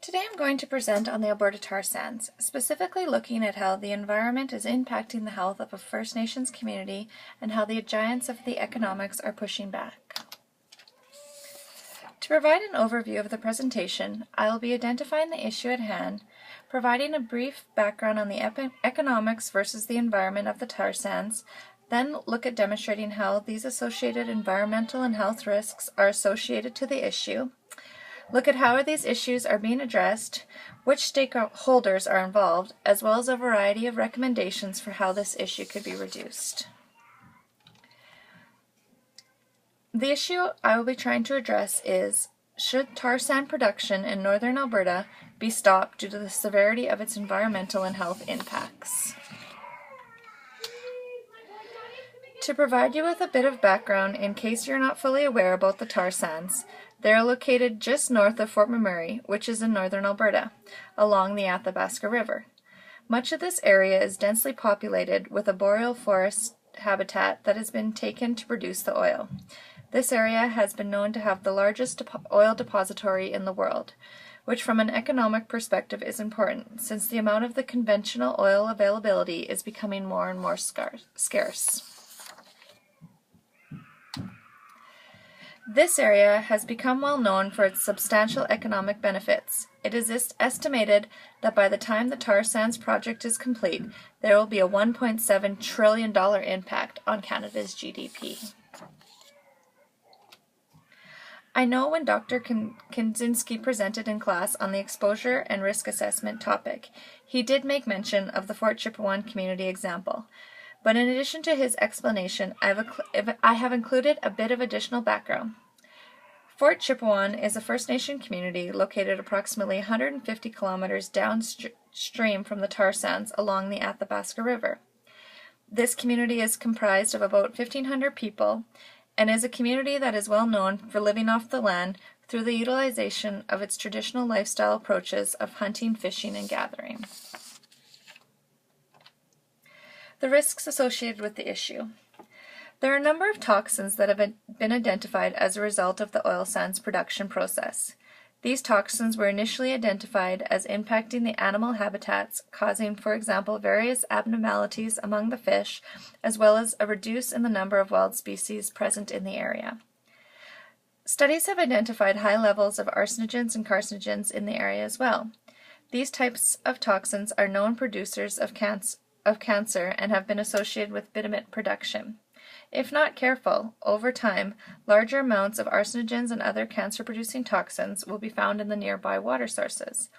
Today I'm going to present on the Alberta tar sands, specifically looking at how the environment is impacting the health of a First Nations community and how the giants of the economics are pushing back. To provide an overview of the presentation, I will be identifying the issue at hand, providing a brief background on the economics versus the environment of the tar sands, then look at demonstrating how these associated environmental and health risks are associated to the issue, look at how these issues are being addressed, which stakeholders are involved, as well as a variety of recommendations for how this issue could be reduced. The issue I will be trying to address is, should tar sand production in northern Alberta be stopped due to the severity of its environmental and health impacts? To provide you with a bit of background in case you're not fully aware about the tar sands, they are located just north of Fort McRee, which is in northern Alberta, along the Athabasca River. Much of this area is densely populated with a boreal forest habitat that has been taken to produce the oil. This area has been known to have the largest oil depository in the world, which from an economic perspective is important, since the amount of the conventional oil availability is becoming more and more scarce. This area has become well known for its substantial economic benefits. It is estimated that by the time the tar sands project is complete, there will be a $1.7 trillion impact on Canada's GDP. I know when Dr. Kaczynski presented in class on the exposure and risk assessment topic, he did make mention of the Fort Chipewyan community example. But in addition to his explanation, I have included a bit of additional background. Fort Chipewyan is a First Nation community located approximately 150 kilometers downstream from the tar sands along the Athabasca River. This community is comprised of about 1,500 people and is a community that is well known for living off the land through the utilization of its traditional lifestyle approaches of hunting, fishing, and gathering. The risks associated with the issue. There are a number of toxins that have been identified as a result of the oil sands production process. These toxins were initially identified as impacting the animal habitats, causing, for example, various abnormalities among the fish, as well as a reduce in the number of wild species present in the area. Studies have identified high levels of arsenigens and carcinogens in the area as well. These types of toxins are known producers of cancer and have been associated with bitumen production. If not careful, over time, larger amounts of arsenigens and other cancer-producing toxins will be found in the nearby water sources.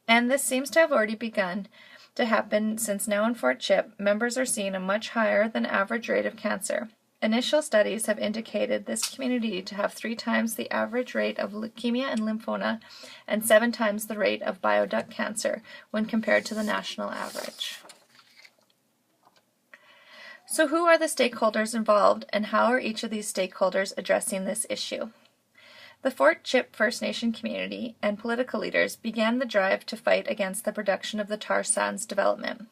And this seems to have already begun to happen, since now in Fort Chip, members are seeing a much higher than average rate of cancer. Initial studies have indicated this community to have 3 times the average rate of leukemia and lymphoma and 7 times the rate of bile duct cancer when compared to the national average. So who are the stakeholders involved, and how are each of these stakeholders addressing this issue? The Fort Chip First Nation community and political leaders began the drive to fight against the production of the tar sands development.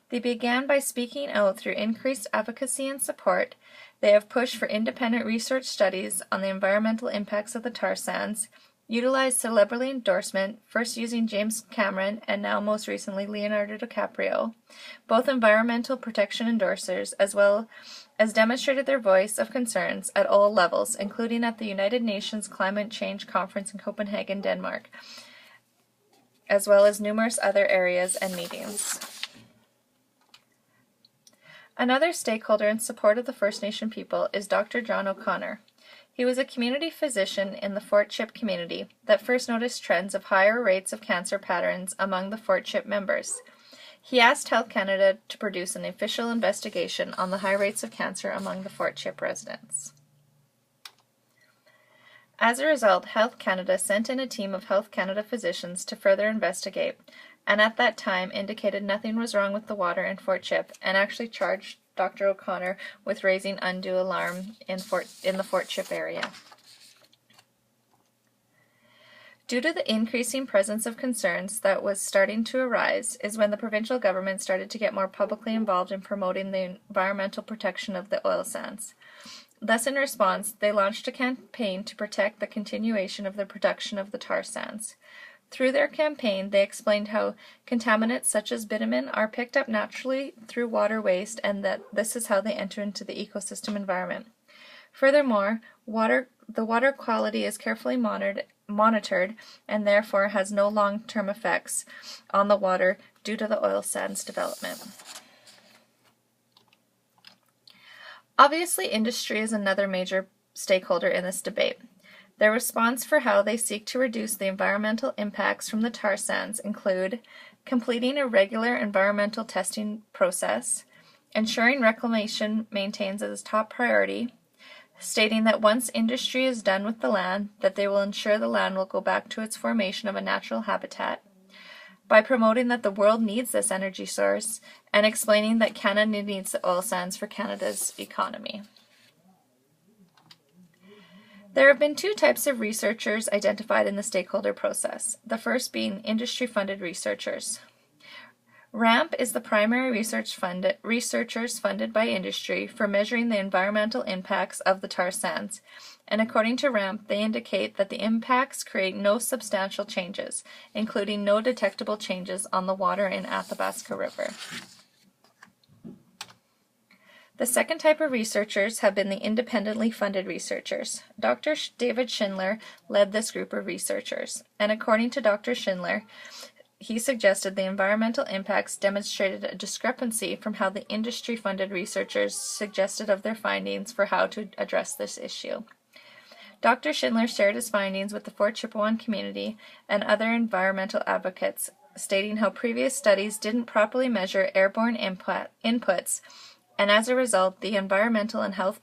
They began by speaking out through increased advocacy and support. They have pushed for independent research studies on the environmental impacts of the tar sands, utilized celebrity endorsement, first using James Cameron and now most recently Leonardo DiCaprio, both environmental protection endorsers, as well as demonstrated their voice of concerns at all levels, including at the United Nations Climate Change Conference in Copenhagen, Denmark, as well as numerous other areas and meetings. Another stakeholder in support of the First Nation people is Dr. John O'Connor. He was a community physician in the Fort Chip community that first noticed trends of higher rates of cancer patterns among the Fort Chip members. He asked Health Canada to produce an official investigation on the high rates of cancer among the Fort Chip residents. As a result, Health Canada sent in a team of Health Canada physicians to further investigate, and at that time indicated nothing was wrong with the water in Fort Chip and actually charged Dr. O'Connor with raising undue alarm in the Fort Chip area. Due to the increasing presence of concerns that was starting to arise is when the provincial government started to get more publicly involved in promoting the environmental protection of the oil sands. Thus, in response, they launched a campaign to protect the continuation of the production of the tar sands. Through their campaign, they explained how contaminants such as bitumen are picked up naturally through water waste and that this is how they enter into the ecosystem environment. Furthermore, the water quality is carefully monitored and therefore has no long-term effects on the water due to the oil sands development. Obviously, industry is another major stakeholder in this debate. Their response for how they seek to reduce the environmental impacts from the tar sands include completing a regular environmental testing process, ensuring reclamation maintains its top priority, stating that once industry is done with the land, that they will ensure the land will go back to its formation of a natural habitat, by promoting that the world needs this energy source, and explaining that Canada needs the oil sands for Canada's economy. There have been two types of researchers identified in the stakeholder process, the first being industry-funded researchers. RAMP is the primary researchers funded by industry for measuring the environmental impacts of the tar sands, and according to RAMP, they indicate that the impacts create no substantial changes, including no detectable changes on the water in Athabasca River. The second type of researchers have been the independently funded researchers. Dr. David Schindler led this group of researchers, and according to Dr. Schindler, he suggested the environmental impacts demonstrated a discrepancy from how the industry-funded researchers suggested of their findings for how to address this issue. Dr. Schindler shared his findings with the Fort Chipewyan community and other environmental advocates, stating how previous studies didn't properly measure airborne inputs, and as a result, the environmental and health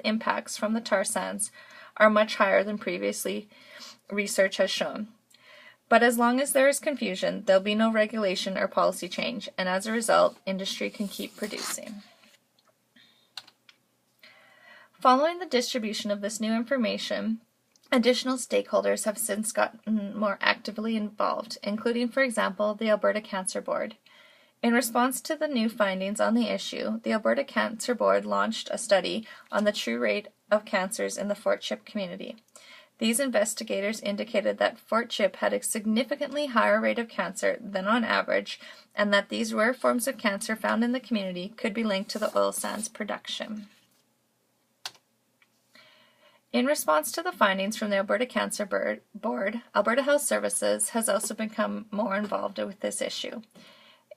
impacts from the tar sands are much higher than previously research has shown. But as long as there is confusion, there'll be no regulation or policy change, and as a result, industry can keep producing. Following the distribution of this new information, additional stakeholders have since gotten more actively involved, including, for example, the Alberta Cancer Board. In response to the new findings on the issue, the Alberta Cancer Board launched a study on the true rate of cancers in the Fort Chip community. These investigators indicated that Fort Chip had a significantly higher rate of cancer than on average, and that these rare forms of cancer found in the community could be linked to the oil sands production. In response to the findings from the Alberta Cancer Board, Alberta Health Services has also become more involved with this issue.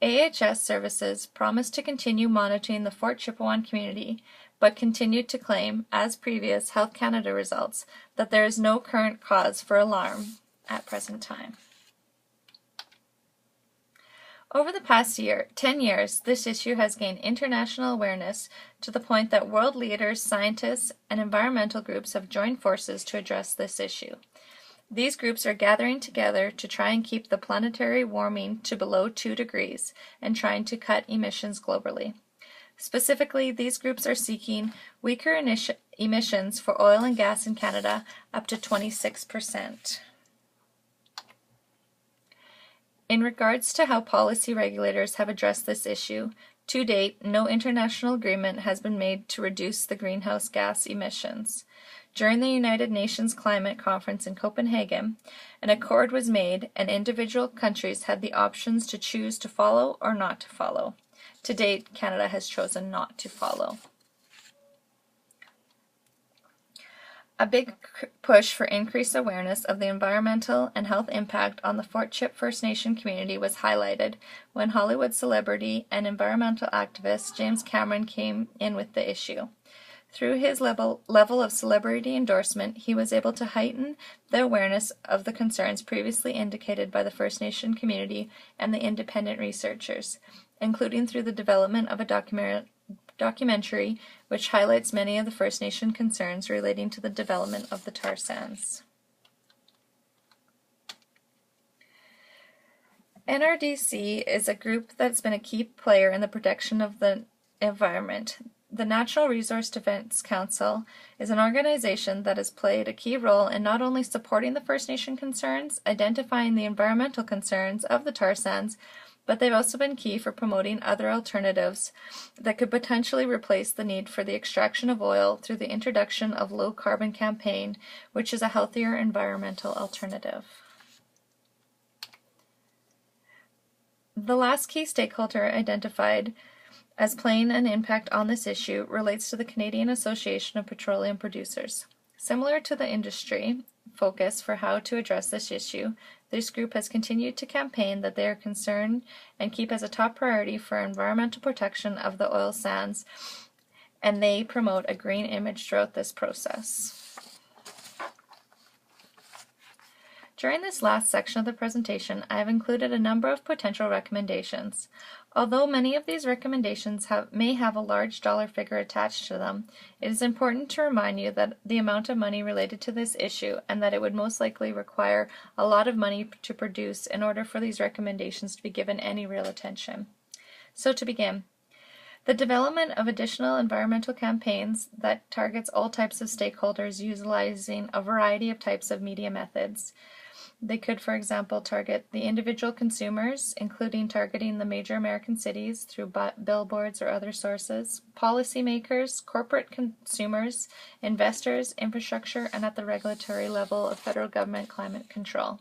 AHS Services promised to continue monitoring the Fort Chipewyan community, but continued to claim, as previous Health Canada results, that there is no current cause for alarm at present time. Over the past 10 years, this issue has gained international awareness to the point that world leaders, scientists, and environmental groups have joined forces to address this issue. These groups are gathering together to try and keep the planetary warming to below 2 degrees and trying to cut emissions globally. Specifically, these groups are seeking weaker emissions for oil and gas in Canada up to 26%. In regards to how policy regulators have addressed this issue, to date, no international agreement has been made to reduce the greenhouse gas emissions. During the United Nations Climate Conference in Copenhagen, an accord was made and individual countries had the options to choose to follow or not to follow. To date, Canada has chosen not to follow. A big push for increased awareness of the environmental and health impact on the Fort Chip First Nation community was highlighted when Hollywood celebrity and environmental activist James Cameron came in with the issue. Through his level of celebrity endorsement, he was able to heighten the awareness of the concerns previously indicated by the First Nation community and the independent researchers, including through the development of a documentary which highlights many of the First Nation concerns relating to the development of the tar sands. NRDC is a group that's been a key player in the protection of the environment. The Natural Resource Defense Council is an organization that has played a key role in not only supporting the First Nation concerns, identifying the environmental concerns of the tar sands, but they've also been key for promoting other alternatives that could potentially replace the need for the extraction of oil through the introduction of low-carbon campaign, which is a healthier environmental alternative. The last key stakeholder identified as playing an impact on this issue relates to the Canadian Association of Petroleum Producers. Similar to the industry focus for how to address this issue, this group has continued to campaign that they are concerned and keep as a top priority for environmental protection of the oil sands, and they promote a green image throughout this process. During this last section of the presentation, I have included a number of potential recommendations. Although many of these recommendations may have a large dollar figure attached to them, it is important to remind you that the amount of money related to this issue and that it would most likely require a lot of money to produce in order for these recommendations to be given any real attention. So to begin, the development of additional environmental campaigns that targets all types of stakeholders utilizing a variety of types of media methods. They could, for example, target the individual consumers, including targeting the major American cities through billboards or other sources, policymakers, corporate consumers, investors, infrastructure, and at the regulatory level of federal government climate control.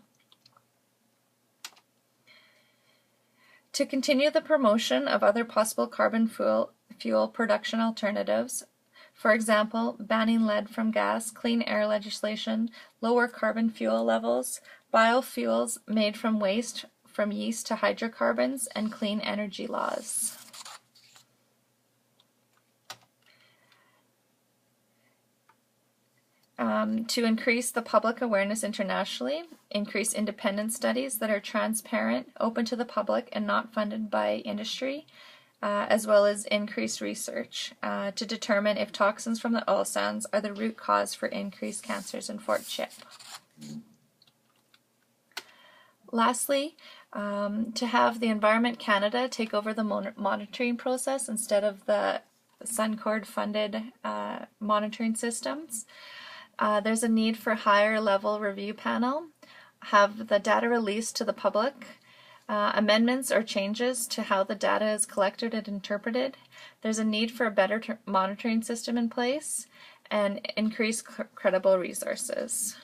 To continue the promotion of other possible carbon fuel production alternatives, for example, banning lead from gas, clean air legislation, lower carbon fuel levels, biofuels made from waste, from yeast to hydrocarbons, and clean energy laws. To increase the public awareness internationally, increase independent studies that are transparent, open to the public, and not funded by industry, as well as increased research to determine if toxins from the oil sands are the root cause for increased cancers in Fort Chip. Lastly, to have the Environment Canada take over the monitoring process instead of the Suncor-funded monitoring systems. There's a need for higher level review panel, have the data released to the public, amendments or changes to how the data is collected and interpreted. There's a need for a better monitoring system in place, and increased credible resources.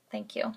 Thank you.